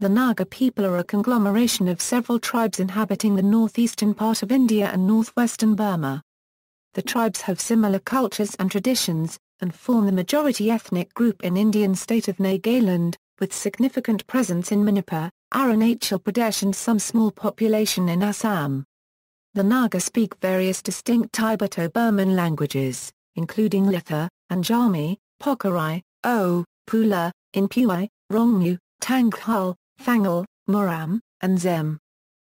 The Naga people are a conglomeration of several tribes inhabiting the northeastern part of India and northwestern Burma. The tribes have similar cultures and traditions, and form the majority ethnic group in Indian state of Nagaland, with significant presence in Manipur, Arunachal Pradesh and some small population in Assam. The Naga speak various distinct Tibeto-Burman languages, including Lotha, Angami, Pochuri, Poula, Inpui, Rongmei, Tangkhul, Thangal, Maram, and Zeme.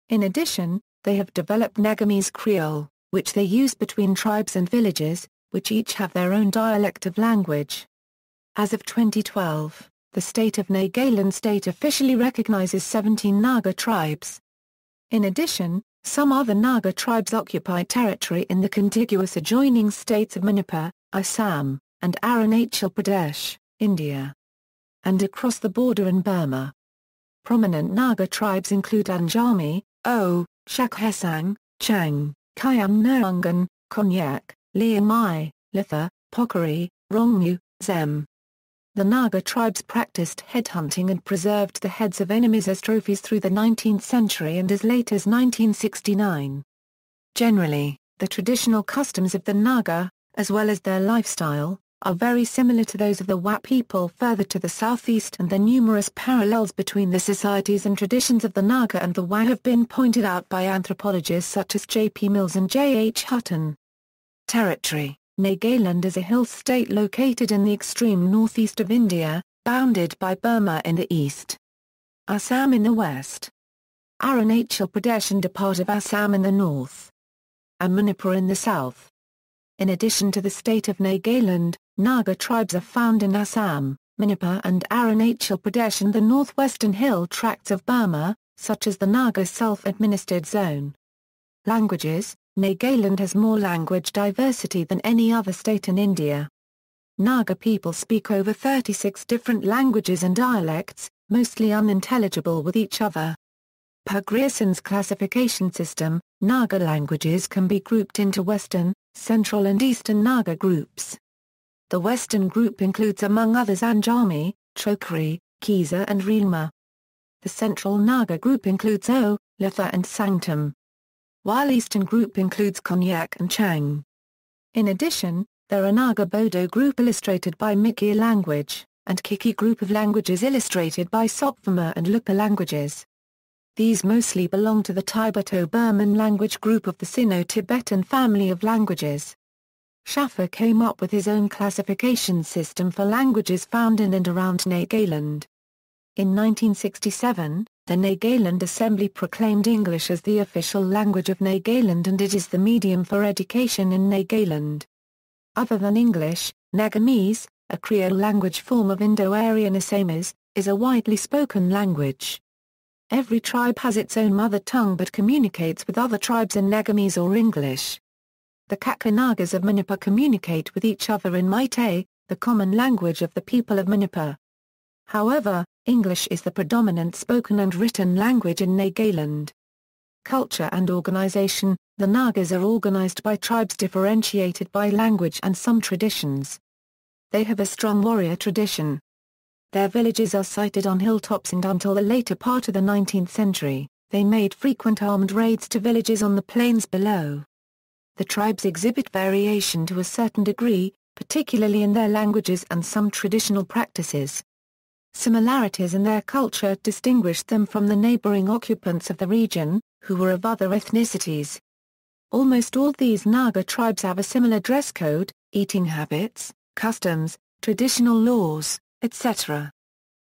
In addition, they have developed Nagamese Creole, which they use between tribes and villages, which each have their own dialect of language. As of 2012, the state of Nagaland state officially recognizes 17 Naga tribes. In addition, some other Naga tribes occupy territory in the contiguous adjoining states of Manipur, Assam, and Arunachal Pradesh, India, and across the border in Burma. Prominent Naga tribes include Angami, Shakhesang, Chang, Kayam Nurungan, Konyak, Liamai, Lotha, Pochuri, Rongmei, Zeme. The Naga tribes practiced headhunting and preserved the heads of enemies as trophies through the 19th century and as late as 1969. Generally, the traditional customs of the Naga, as well as their lifestyle, are very similar to those of the Wa people further to the southeast, and the numerous parallels between the societies and traditions of the Naga and the Wa have been pointed out by anthropologists such as J. P. Mills and J. H. Hutton. Territory: Nagaland is a hill state located in the extreme northeast of India, bounded by Burma in the east, Assam in the west, Arunachal Pradesh and a part of Assam in the north, and Manipur in the south. In addition to the state of Nagaland, Naga tribes are found in Assam, Manipur and Arunachal Pradesh and the northwestern hill tracts of Burma, such as the Naga self-administered zone. Languages: Nagaland has more language diversity than any other state in India. Naga people speak over 36 different languages and dialects, mostly unintelligible with each other. Per Grierson's classification system, Naga languages can be grouped into Western, Central and Eastern Naga groups. The Western group includes among others Angami, Chokri, Kisa and Rilma. The Central Naga group includes Lotha and Sangtam, while Eastern group includes Konyak and Chang. In addition, there are Naga Bodo group illustrated by Mikya language, and Kiki group of languages illustrated by Sopfama and Lupa languages. These mostly belong to the Tibeto-Burman language group of the Sino-Tibetan family of languages. Schaffer came up with his own classification system for languages found in and around Nagaland. In 1967, the Nagaland Assembly proclaimed English as the official language of Nagaland, and it is the medium for education in Nagaland. Other than English, Nagamese, a Creole language form of Indo-Aryan Assamese, is a widely spoken language. Every tribe has its own mother tongue but communicates with other tribes in Nagamese or English. The Kaka-Nagas of Manipur communicate with each other in Meitei, the common language of the people of Manipur. However, English is the predominant spoken and written language in Nagaland. Culture and organization: the Nagas are organized by tribes differentiated by language and some traditions. They have a strong warrior tradition. Their villages are sited on hilltops, and until the later part of the 19th century, they made frequent armed raids to villages on the plains below. The tribes exhibit variation to a certain degree, particularly in their languages and some traditional practices. Similarities in their culture distinguished them from the neighboring occupants of the region, who were of other ethnicities. Almost all these Naga tribes have a similar dress code, eating habits, customs, traditional laws, etc.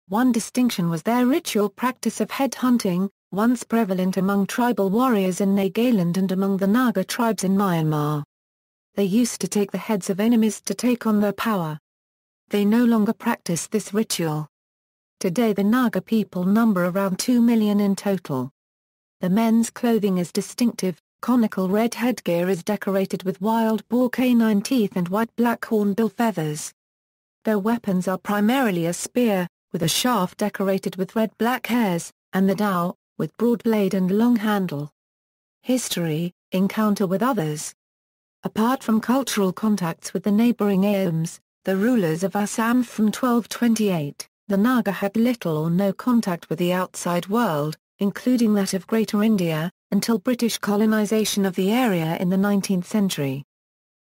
One distinction was their ritual practice of headhunting, once prevalent among tribal warriors in Nagaland and among the Naga tribes in Myanmar. They used to take the heads of enemies to take on their power. They no longer practice this ritual. Today the Naga people number around 2 million in total. The men's clothing is distinctive. Conical red headgear is decorated with wild boar canine teeth and white-black hornbill feathers. Their weapons are primarily a spear, with a shaft decorated with red-black hairs, and the dao, with broad blade and long handle. History: encounter with others. Apart from cultural contacts with the neighboring Aoms, the rulers of Assam from 1228, the Naga had little or no contact with the outside world, including that of Greater India, until British colonization of the area in the 19th century.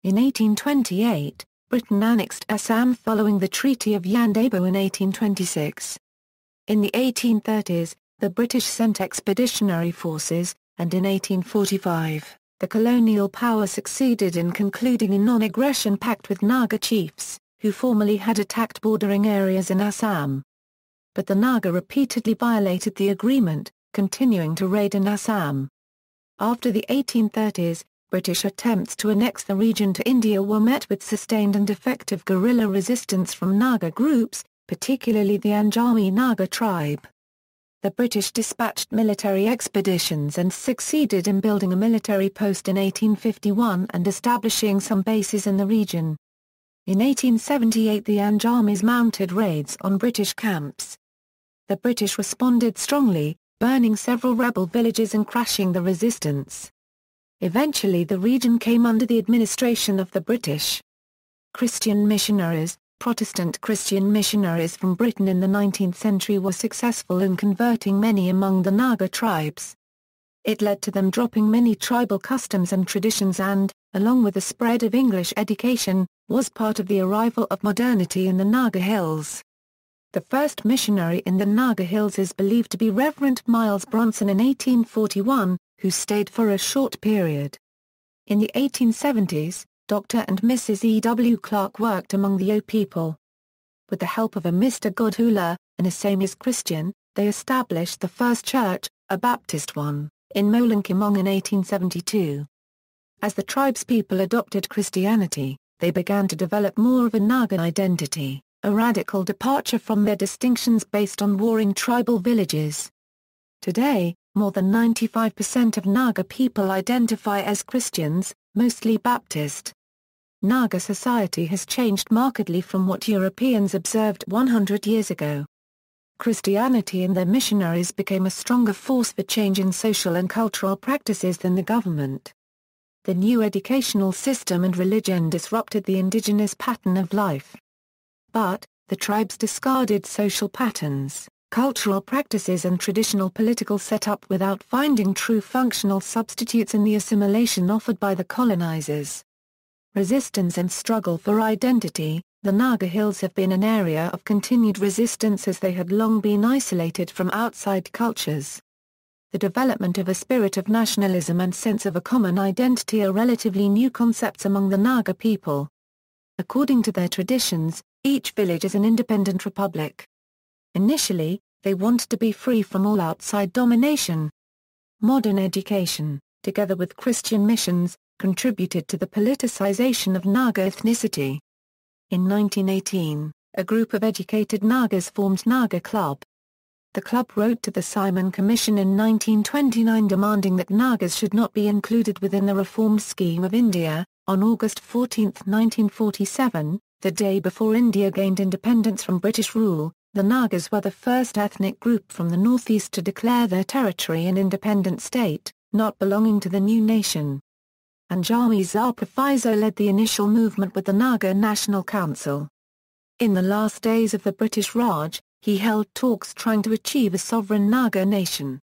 In 1828, Britain annexed Assam following the Treaty of Yandabo in 1826. In the 1830s, the British sent expeditionary forces, and in 1845, the colonial power succeeded in concluding a non-aggression pact with Naga chiefs, who formerly had attacked bordering areas in Assam. But the Naga repeatedly violated the agreement, continuing to raid in Assam. After the 1830s, British attempts to annex the region to India were met with sustained and effective guerrilla resistance from Naga groups, particularly the Angami Naga tribe. The British dispatched military expeditions and succeeded in building a military post in 1851 and establishing some bases in the region. In 1878 the Angamis mounted raids on British camps. The British responded strongly, burning several rebel villages and crashing the resistance. Eventually the region came under the administration of the British. Christian missionaries, Protestant Christian missionaries from Britain in the 19th century were successful in converting many among the Naga tribes. It led to them dropping many tribal customs and traditions and, along with the spread of English education, was part of the arrival of modernity in the Naga Hills. The first missionary in the Naga Hills is believed to be Reverend Miles Bronson in 1841, who stayed for a short period. In the 1870s, Dr. and Mrs. E. W. Clark worked among the O people. With the help of a Mr. Godhula, an Assamese Christian, they established the first church, a Baptist one, in Molankimong in 1872. As the tribe's people adopted Christianity, they began to develop more of a Naga identity, a radical departure from their distinctions based on warring tribal villages. Today, more than 95% of Naga people identify as Christians, mostly Baptist. Naga society has changed markedly from what Europeans observed 100 years ago. Christianity and their missionaries became a stronger force for change in social and cultural practices than the government. The new educational system and religion disrupted the indigenous pattern of life. But, the tribes discarded social patterns, cultural practices and traditional political setup without finding true functional substitutes in the assimilation offered by the colonizers. Resistance and struggle for identity, the Naga Hills have been an area of continued resistance as they had long been isolated from outside cultures. The development of a spirit of nationalism and sense of a common identity are relatively new concepts among the Naga people. According to their traditions, each village is an independent republic. Initially, they wanted to be free from all outside domination. Modern education, together with Christian missions, contributed to the politicization of Naga ethnicity. In 1918, a group of educated Nagas formed Nagas Club. The club wrote to the Simon Commission in 1929 demanding that Nagas should not be included within the reformed scheme of India. On August 14, 1947, the day before India gained independence from British rule, the Nagas were the first ethnic group from the northeast to declare their territory an independent state, not belonging to the new nation. Angami Pochuri led the initial movement with the Naga National Council. In the last days of the British Raj, he held talks trying to achieve a sovereign Naga nation.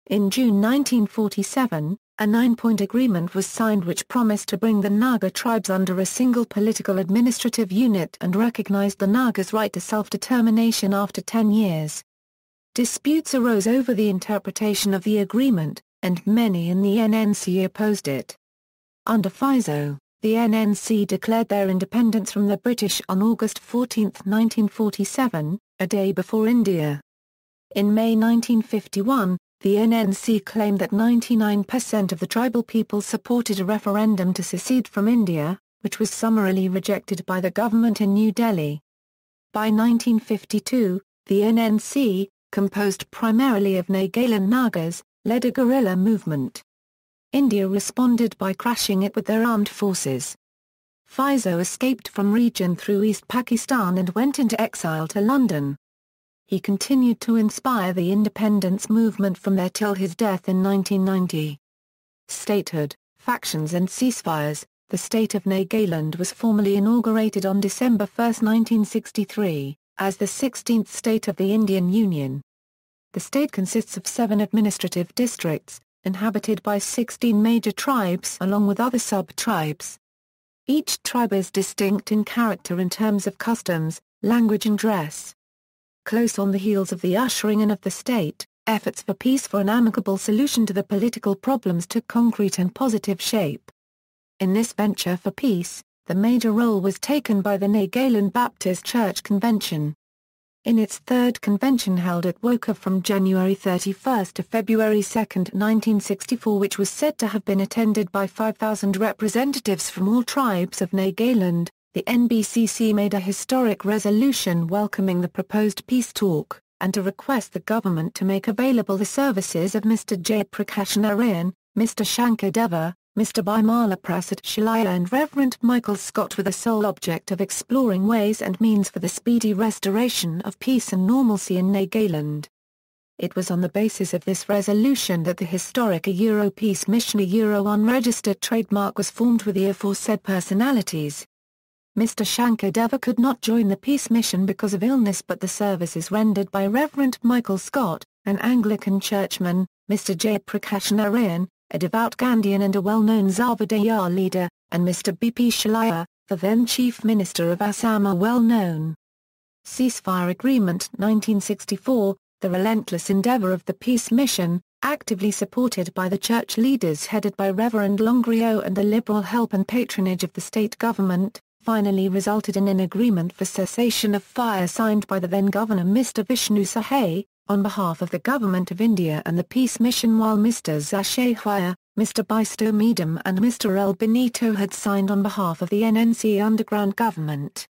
In June 1947, a 9-point agreement was signed which promised to bring the Naga tribes under a single political administrative unit and recognized the Nagas' right to self-determination after 10 years. Disputes arose over the interpretation of the agreement, and many in the NNC opposed it. Under FISO, the NNC declared their independence from the British on August 14, 1947, a day before India. In May 1951, the NNC claimed that 99% of the tribal people supported a referendum to secede from India, which was summarily rejected by the government in New Delhi. By 1952, the NNC, composed primarily of Nagaland Nagas, led a guerrilla movement. India responded by crashing it with their armed forces. FISO escaped from region through East Pakistan and went into exile to London. He continued to inspire the independence movement from there till his death in 1990. Statehood, factions and ceasefires. The state of Nagaland was formally inaugurated on December 1, 1963, as the 16th state of the Indian Union. The state consists of 7 administrative districts, inhabited by 16 major tribes along with other sub-tribes. Each tribe is distinct in character in terms of customs, language and dress. Close on the heels of the ushering in of the state, efforts for peace for an amicable solution to the political problems took concrete and positive shape. In this venture for peace, the major role was taken by the Nagaland Baptist Church Convention. In its third convention held at Woka from January 31 to February 2, 1964, which was said to have been attended by 5,000 representatives from all tribes of Nagaland, the NBCC made a historic resolution welcoming the proposed peace talk, and to request the government to make available the services of Mr. Jayaprakash Narayan, Mr. Shankar Deva, Mr. Bimala Prasad Shalaya and Reverend Michael Scott with the sole object of exploring ways and means for the speedy restoration of peace and normalcy in Nagaland. It was on the basis of this resolution that the historic Peace Mission unregistered trademark was formed with the aforesaid personalities. Mr. Shankar Deva could not join the peace mission because of illness, but the services rendered by Reverend Michael Scott, an Anglican churchman, Mr. Jayaprakash Narayan, a devout Gandhian and a well-known Zavadaya leader, and Mr. B.P. Shalaya, the then Chief Minister of Assam, are well known. Ceasefire Agreement 1964, the relentless endeavour of the peace mission, actively supported by the church leaders headed by Reverend Longrio and the liberal help and patronage of the state government, finally resulted in an agreement for cessation of fire signed by the then Governor Mr. Vishnu Sahai, on behalf of the Government of India and the Peace Mission, while Mr. Zashahwaya, Mr. Bisto Medam and Mr. El Benito had signed on behalf of the NNC underground government.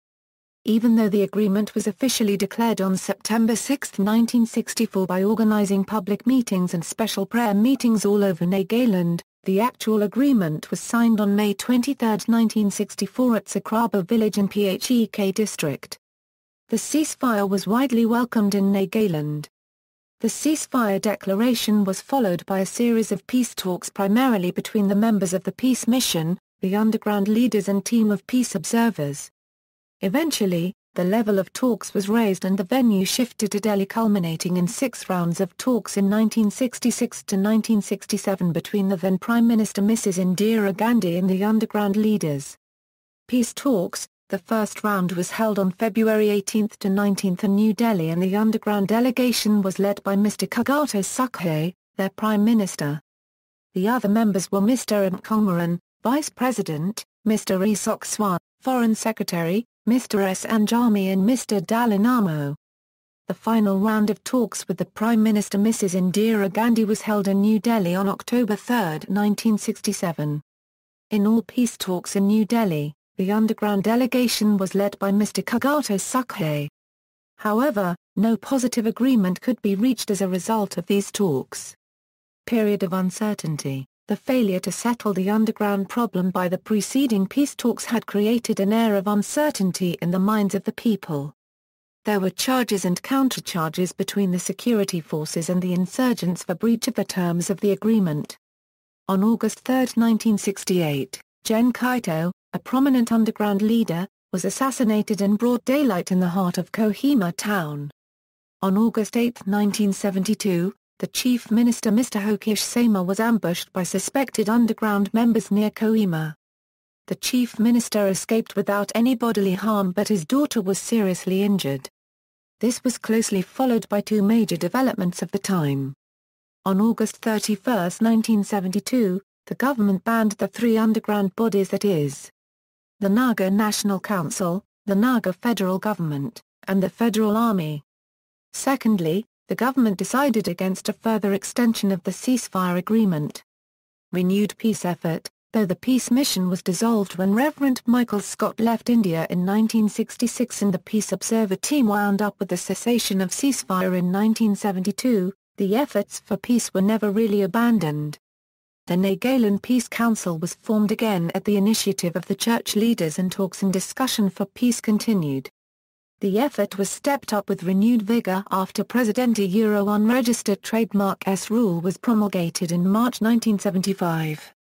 Even though the agreement was officially declared on September 6, 1964 by organising public meetings and special prayer meetings all over Nagaland, the actual agreement was signed on May 23, 1964 at Sakraba village in Phek district. The ceasefire was widely welcomed in Nagaland. The ceasefire declaration was followed by a series of peace talks primarily between the members of the peace mission, the underground leaders and team of peace observers. Eventually, the level of talks was raised and the venue shifted to Delhi, culminating in 6 rounds of talks in 1966 to 1967 between the then Prime Minister Mrs. Indira Gandhi and the underground leaders. Peace talks, the first round was held on February 18 to 19 in New Delhi and the underground delegation was led by Mr. Kagato Sukhe, their Prime Minister. The other members were Mr. M. Kongmaran, Vice President, Mr. Isok Swan, Foreign Secretary, Mr. S. Angami and Mr. Dalinamo. The final round of talks with the Prime Minister Mrs. Indira Gandhi was held in New Delhi on October 3, 1967. In all peace talks in New Delhi, the underground delegation was led by Mr. Kagato Sukhe. However, no positive agreement could be reached as a result of these talks. Period of uncertainty. The failure to settle the underground problem by the preceding peace talks had created an air of uncertainty in the minds of the people. There were charges and countercharges between the security forces and the insurgents for breach of the terms of the agreement. On August 3, 1968, Gen Kaito, a prominent underground leader, was assassinated in broad daylight in the heart of Kohima town. On August 8, 1972, the Chief Minister Mr. Hokesh Sema was ambushed by suspected underground members near Kohima. The Chief Minister escaped without any bodily harm, but his daughter was seriously injured. This was closely followed by 2 major developments of the time. On August 31, 1972, the government banned the 3 underground bodies, that is, the Naga National Council, the Naga Federal Government, and the Federal Army. Secondly, the government decided against a further extension of the ceasefire agreement. Renewed peace effort. Though the peace mission was dissolved when Reverend Michael Scott left India in 1966 and the peace observer team wound up with the cessation of ceasefire in 1972, the efforts for peace were never really abandoned. The Nagaland Peace Council was formed again at the initiative of the church leaders and talks and discussion for peace continued. The effort was stepped up with renewed vigor after President unregistered trademark S rule was promulgated in March 1975.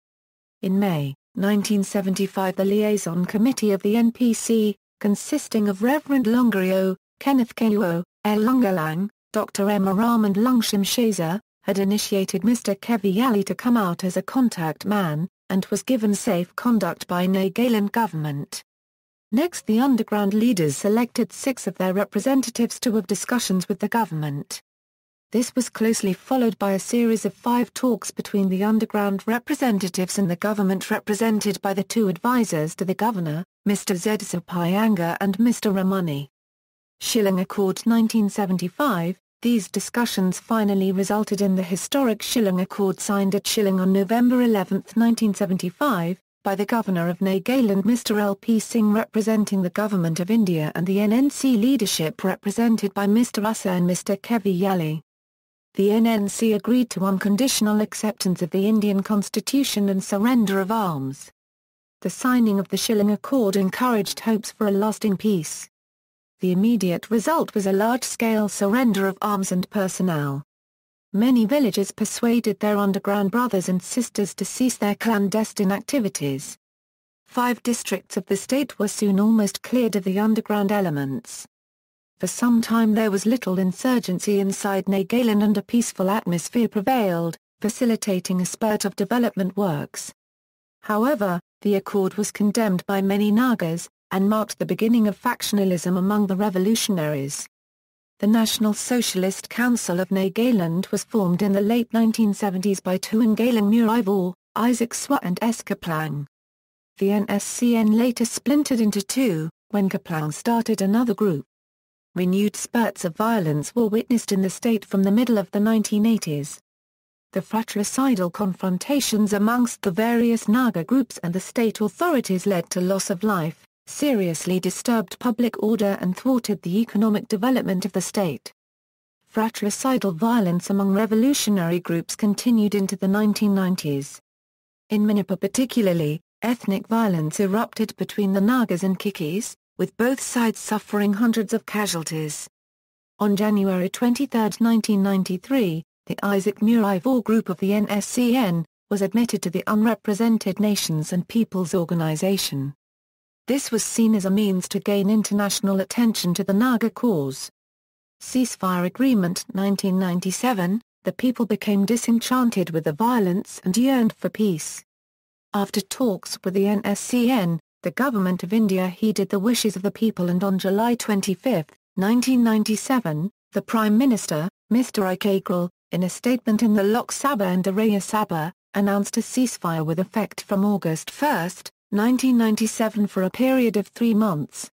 In May 1975, the Liaison Committee of the NPC, consisting of Reverend Longrio, Kenneth Kuo, L. Lungalang, Dr. M. Maram and Lungshim Shaza, had initiated Mr. Kevi Yali to come out as a contact man, and was given safe conduct by Nagaland government. Next, the underground leaders selected 6 of their representatives to have discussions with the government. This was closely followed by a series of 5 talks between the underground representatives and the government, represented by the 2 advisors to the governor, Mr. Zedesopayanga and Mr. Ramani. Shillong Accord 1975. These discussions finally resulted in the historic Shillong Accord signed at Shillong on November 11, 1975, by the Governor of Nagaland Mr. L.P. Singh representing the Government of India and the NNC leadership represented by Mr. Ussa and Mr. Kevi Yali. The NNC agreed to unconditional acceptance of the Indian constitution and surrender of arms. The signing of the Shillong Accord encouraged hopes for a lasting peace. The immediate result was a large-scale surrender of arms and personnel. Many villages persuaded their underground brothers and sisters to cease their clandestine activities. 5 districts of the state were soon almost cleared of the underground elements. For some time there was little insurgency inside Nagaland and a peaceful atmosphere prevailed, facilitating a spurt of development works. However, the accord was condemned by many Nagas, and marked the beginning of factionalism among the revolutionaries. The National Socialist Council of Nagaland was formed in the late 1970s by Tuangalang Murivor, Isaac Swa and S. Kaplang. The NSCN later splintered into 2, when Kaplang started another group. Renewed spurts of violence were witnessed in the state from the middle of the 1980s. The fratricidal confrontations amongst the various Naga groups and the state authorities led to loss of life, seriously disturbed public order and thwarted the economic development of the state. Fratricidal violence among revolutionary groups continued into the 1990s. In Manipur particularly, ethnic violence erupted between the Nagas and Kikis, with both sides suffering hundreds of casualties. On January 23, 1993, the Isaac Murivor group of the NSCN, was admitted to the Unrepresented Nations and Peoples Organization. This was seen as a means to gain international attention to the Naga cause. Ceasefire Agreement 1997, the people became disenchanted with the violence and yearned for peace. After talks with the NSCN, the Government of India heeded the wishes of the people, and on July 25, 1997, the Prime Minister, Mr. I. Kegral, in a statement in the Lok Sabha and Rajya Sabha, announced a ceasefire with effect from August 1, 1997 for a period of 3 months.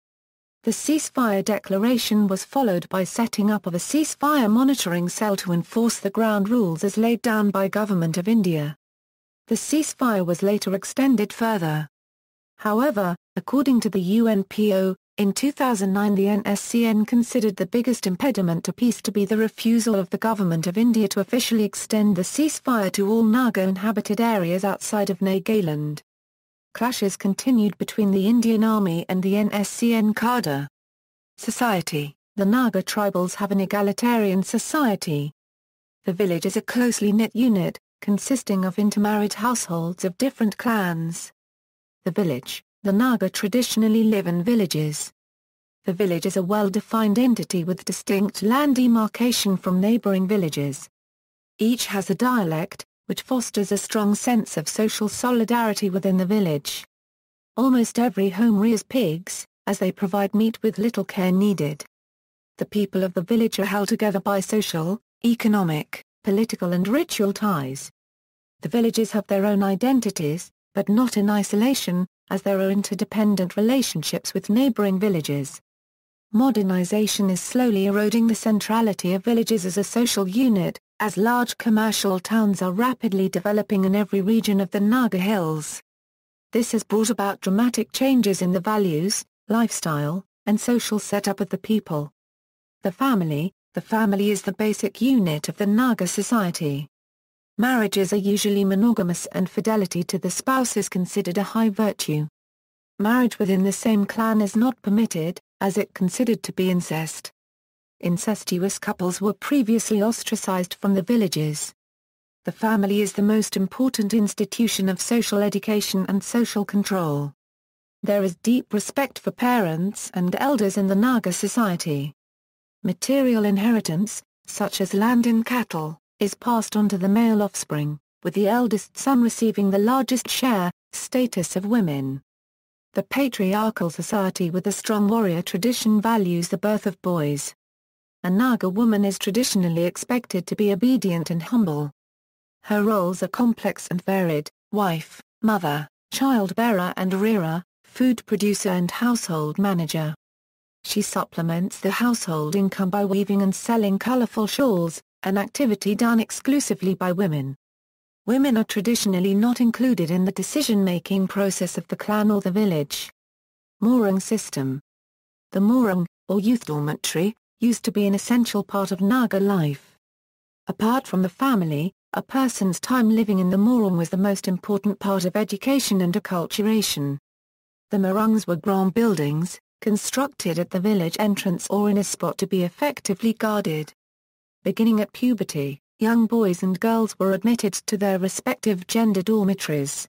The ceasefire declaration was followed by setting up of a ceasefire monitoring cell to enforce the ground rules as laid down by Government of India. The ceasefire was later extended further. However, according to the UNPO, in 2009 the NSCN considered the biggest impediment to peace to be the refusal of the Government of India to officially extend the ceasefire to all Naga inhabited areas outside of Nagaland. Clashes continued between the Indian Army and the NSCN cadre. Society: the Naga tribals have an egalitarian society. The village is a closely knit unit, consisting of intermarried households of different clans. The village: the Naga traditionally live in villages. The village is a well-defined entity with distinct land demarcation from neighboring villages. Each has a dialect, which fosters a strong sense of social solidarity within the village. Almost every home rears pigs, as they provide meat with little care needed. The people of the village are held together by social, economic, political and ritual ties. The villages have their own identities, but not in isolation, as there are interdependent relationships with neighboring villages. Modernization is slowly eroding the centrality of villages as a social unit, as large commercial towns are rapidly developing in every region of the Naga Hills. This has brought about dramatic changes in the values, lifestyle, and social setup of the people. The family is the basic unit of the Naga society. Marriages are usually monogamous and fidelity to the spouse is considered a high virtue. Marriage within the same clan is not permitted, as it considered to be incest. Incestuous couples were previously ostracized from the villages. The family is the most important institution of social education and social control. There is deep respect for parents and elders in the Naga society. Material inheritance, such as land and cattle, is passed on to the male offspring, with the eldest son receiving the largest share. Status of women. The patriarchal society with a strong warrior tradition values the birth of boys. A Naga woman is traditionally expected to be obedient and humble. Her roles are complex and varied: wife, mother, childbearer and rearer, food producer and household manager. She supplements the household income by weaving and selling colorful shawls, an activity done exclusively by women. Women are traditionally not included in the decision-making process of the clan or the village. Morung system. The morung, or youth dormitory, used to be an essential part of Naga life. Apart from the family, a person's time living in the morung was the most important part of education and acculturation. The morungs were grand buildings, constructed at the village entrance or in a spot to be effectively guarded. Beginning at puberty, young boys and girls were admitted to their respective gender dormitories.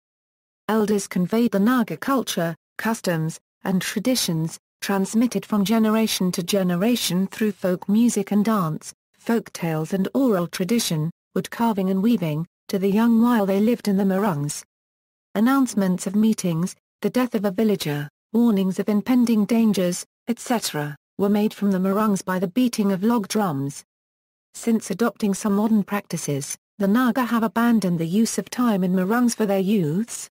Elders conveyed the Naga culture, customs, and traditions, transmitted from generation to generation through folk music and dance, folk tales and oral tradition, wood carving and weaving, to the young while they lived in the morungs. Announcements of meetings, the death of a villager, warnings of impending dangers, etc., were made from the morungs by the beating of log drums. Since adopting some modern practices, the Naga have abandoned the use of time in morungs for their youths.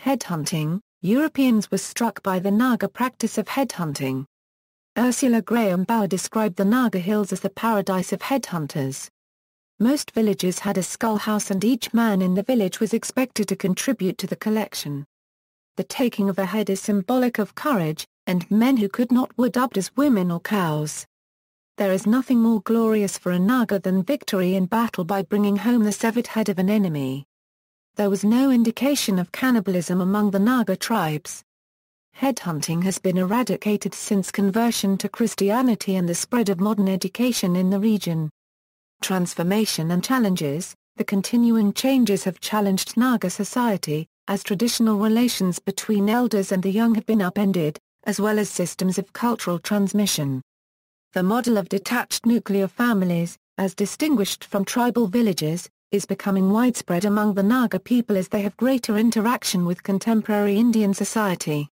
Headhunting. Europeans were struck by the Naga practice of headhunting. Ursula Graham Bauer described the Naga Hills as the paradise of headhunters. Most villages had a skull house and each man in the village was expected to contribute to the collection. The taking of a head is symbolic of courage, and men who could not were dubbed as women or cows. There is nothing more glorious for a Naga than victory in battle by bringing home the severed head of an enemy. There was no indication of cannibalism among the Naga tribes. Headhunting has been eradicated since conversion to Christianity and the spread of modern education in the region. Transformation and challenges. The continuing changes have challenged Naga society, as traditional relations between elders and the young have been upended, as well as systems of cultural transmission. The model of detached nuclear families, as distinguished from tribal villages, is becoming widespread among the Naga people as they have greater interaction with contemporary Indian society.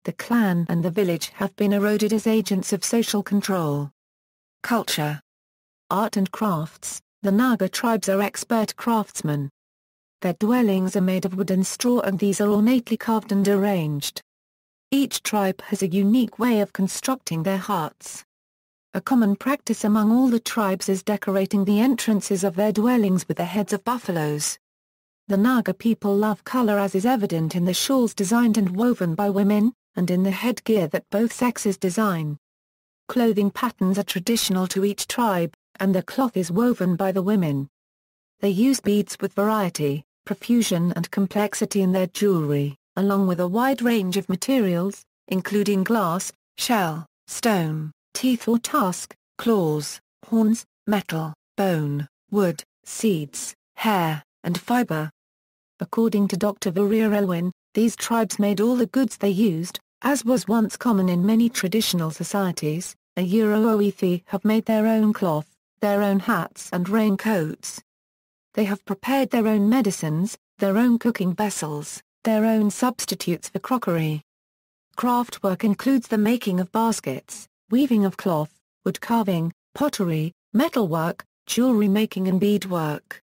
The clan and the village have been eroded as agents of social control. Culture. Art and crafts. The Naga tribes are expert craftsmen. Their dwellings are made of wood and straw and these are ornately carved and arranged. Each tribe has a unique way of constructing their huts. A common practice among all the tribes is decorating the entrances of their dwellings with the heads of buffaloes. The Naga people love color as is evident in the shawls designed and woven by women, and in the headgear that both sexes design. Clothing patterns are traditional to each tribe, and the cloth is woven by the women. They use beads with variety, profusion and complexity in their jewelry, along with a wide range of materials, including glass, shell, stone, teeth or tusk, claws, horns, metal, bone, wood, seeds, hair, and fiber. According to Dr. Varir Elwin, these tribes made all the goods they used, as was once common in many traditional societies. A Euro-Oethi have made their own cloth, their own hats and raincoats. They have prepared their own medicines, their own cooking vessels, their own substitutes for crockery. Craftwork includes the making of baskets, weaving of cloth, wood carving, pottery, metalwork, jewelry making and beadwork.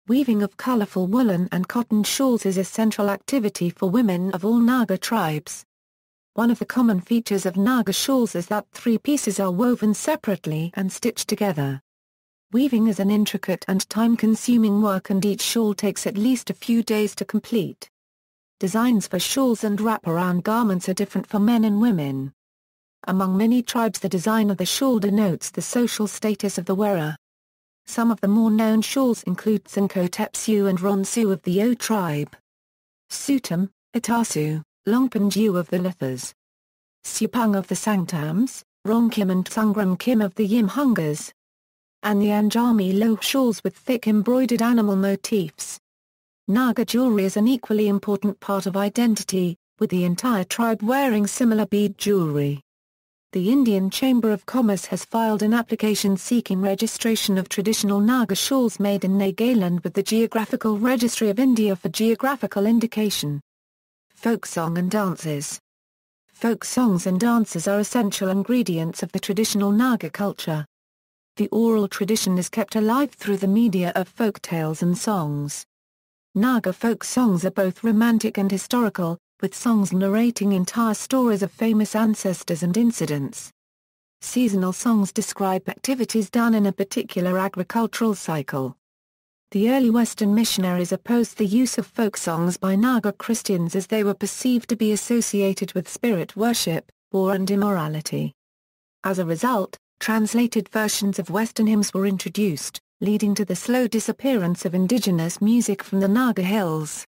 Weaving of colorful woolen and cotton shawls is a central activity for women of all Naga tribes. One of the common features of Naga shawls is that 3 pieces are woven separately and stitched together. Weaving is an intricate and time-consuming work and each shawl takes at least a few days to complete. Designs for shawls and wraparound garments are different for men and women. Among many tribes the design of the shawl denotes the social status of the wearer. Some of the more known shawls include Tsinkotepsu and Ronsu of the O tribe. Sutam, Itasu, Longpanju of the Lothas. Supung of the Sangtams, Rongkim and Tsungram Kim of the Yimhungas. And the Angami Loh shawls with thick embroidered animal motifs. Naga jewelry is an equally important part of identity, with the entire tribe wearing similar bead jewelry. The Indian Chamber of Commerce has filed an application seeking registration of traditional Naga shawls made in Nagaland with the Geographical Registry of India for geographical indication. Folk song and dances. Folk songs and dances are essential ingredients of the traditional Naga culture. The oral tradition is kept alive through the media of folk tales and songs. Naga folk songs are both romantic and historical, with songs narrating entire stories of famous ancestors and incidents. Seasonal songs describe activities done in a particular agricultural cycle. The early Western missionaries opposed the use of folk songs by Naga Christians as they were perceived to be associated with spirit worship, war and immorality. As a result, translated versions of Western hymns were introduced, leading to the slow disappearance of indigenous music from the Naga hills.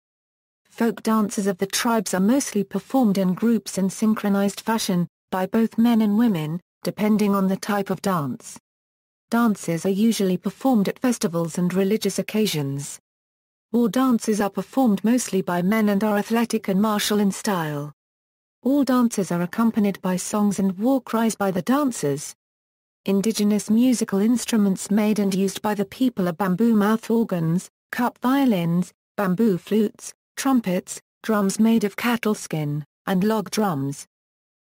Folk dances of the tribes are mostly performed in groups in synchronized fashion, by both men and women, depending on the type of dance. Dances are usually performed at festivals and religious occasions. War dances are performed mostly by men and are athletic and martial in style. All dances are accompanied by songs and war cries by the dancers. Indigenous musical instruments made and used by the people are bamboo mouth organs, cup violins, bamboo flutes, trumpets, drums made of cattle skin, and log drums.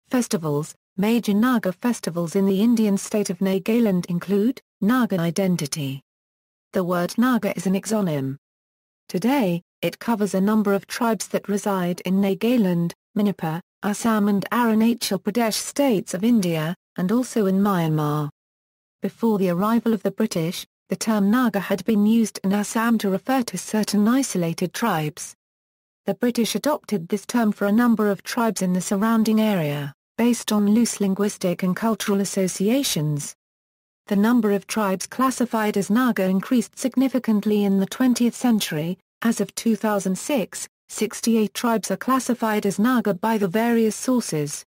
Festivals. Major Naga festivals in the Indian state of Nagaland include, Naga identity. The word Naga is an exonym. Today, it covers a number of tribes that reside in Nagaland, Manipur, Assam and Arunachal Pradesh states of India, and also in Myanmar. Before the arrival of the British, the term Naga had been used in Assam to refer to certain isolated tribes. The British adopted this term for a number of tribes in the surrounding area, based on loose linguistic and cultural associations. The number of tribes classified as Naga increased significantly in the 20th century. As of 2006, 68 tribes are classified as Naga by the various sources.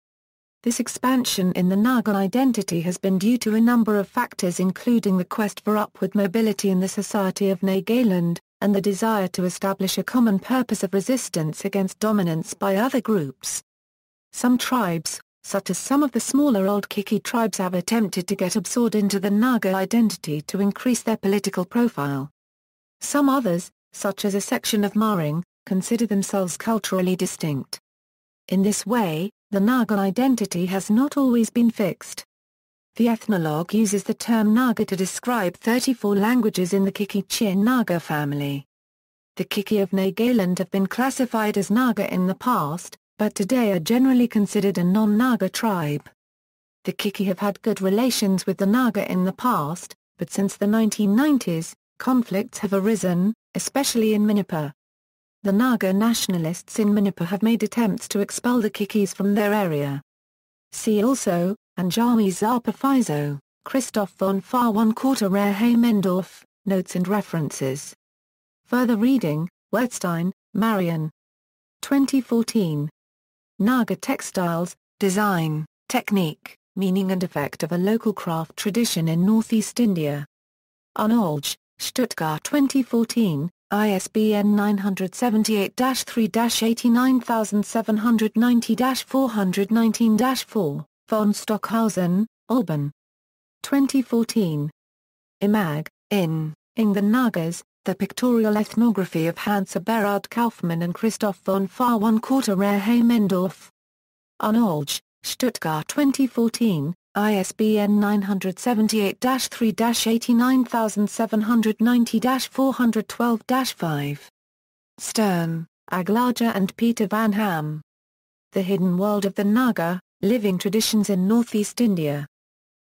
This expansion in the Naga identity has been due to a number of factors including the quest for upward mobility in the society of Nagaland, and the desire to establish a common purpose of resistance against dominance by other groups. Some tribes, such as some of the smaller Old Kiki tribes, have attempted to get absorbed into the Naga identity to increase their political profile. Some others, such as a section of Maram, consider themselves culturally distinct. In this way, the Naga identity has not always been fixed. The ethnologue uses the term Naga to describe 34 languages in the Kiki-Chin Naga family. The Kiki of Nagaland have been classified as Naga in the past, but today are generally considered a non-Naga tribe. The Kiki have had good relations with the Naga in the past, but since the 1990s, conflicts have arisen, especially in Manipur. The Naga nationalists in Manipur have made attempts to expel the Kikis from their area. See also, Angami Pochuri, Christoph von Farwan-Quarter-Mendorf, Notes and References. Further reading, Wertstein, Marion. 2014. Naga Textiles, Design, Technique, Meaning and Effect of a Local Craft Tradition in Northeast India. Arnolj, Stuttgart 2014, ISBN 978-89790-419-4, von Stockhausen, Alban. 2014. Imag, Ing the Nagas, The Pictorial Ethnography of Hans Eberhard Kaufmann and Christoph von Farwan-Quarter-Mendorf. Arnolj, Stuttgart 2014, ISBN 978-89790-412-5. Stern, Aglaja and Peter Van Ham. The Hidden World of the Naga, Living Traditions in Northeast India.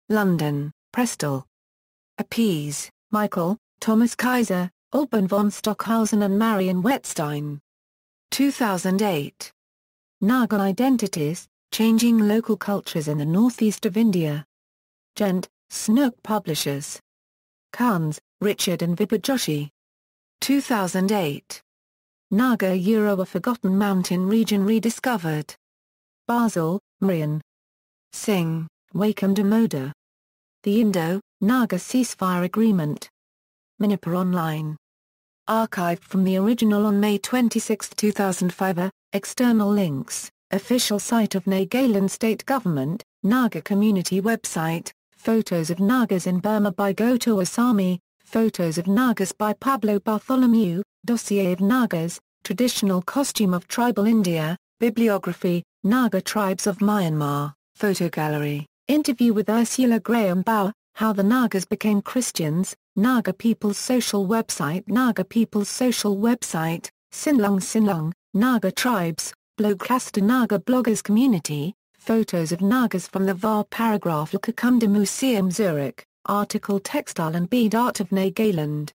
London, Prestall. Appies, Michael, Thomas Kaiser, Alban von Stockhausen and Marion Wertstein. 2008. Naga Identities, Changing Local Cultures in the Northeast of India. Gent, Snook Publishers. Kans, Richard and Vibha Joshi. 2008. Naga a Forgotten Mountain Region Rediscovered. Basel, Marion. Singh, Wakam Damoda. The Indo-Naga Ceasefire Agreement. Manipur Online. Archived from the original on May 26, 2005. External links. Official site of Nagaland State Government, Naga community website, photos of Nagas in Burma by Goto Asami, photos of Nagas by Pablo Bartholomew, dossier of Nagas, traditional costume of tribal India, bibliography, Naga tribes of Myanmar, photo gallery, interview with Ursula Graham Bauer, How the Nagas Became Christians, Naga People's Social Website Naga People's Social Website, Sinlung, Naga Tribes, Blogcaster Naga Bloggers Community, photos of Nagas from the Var Paragraph Lakakunda Museum Zurich, article Textile and Bead Art of Nagaland.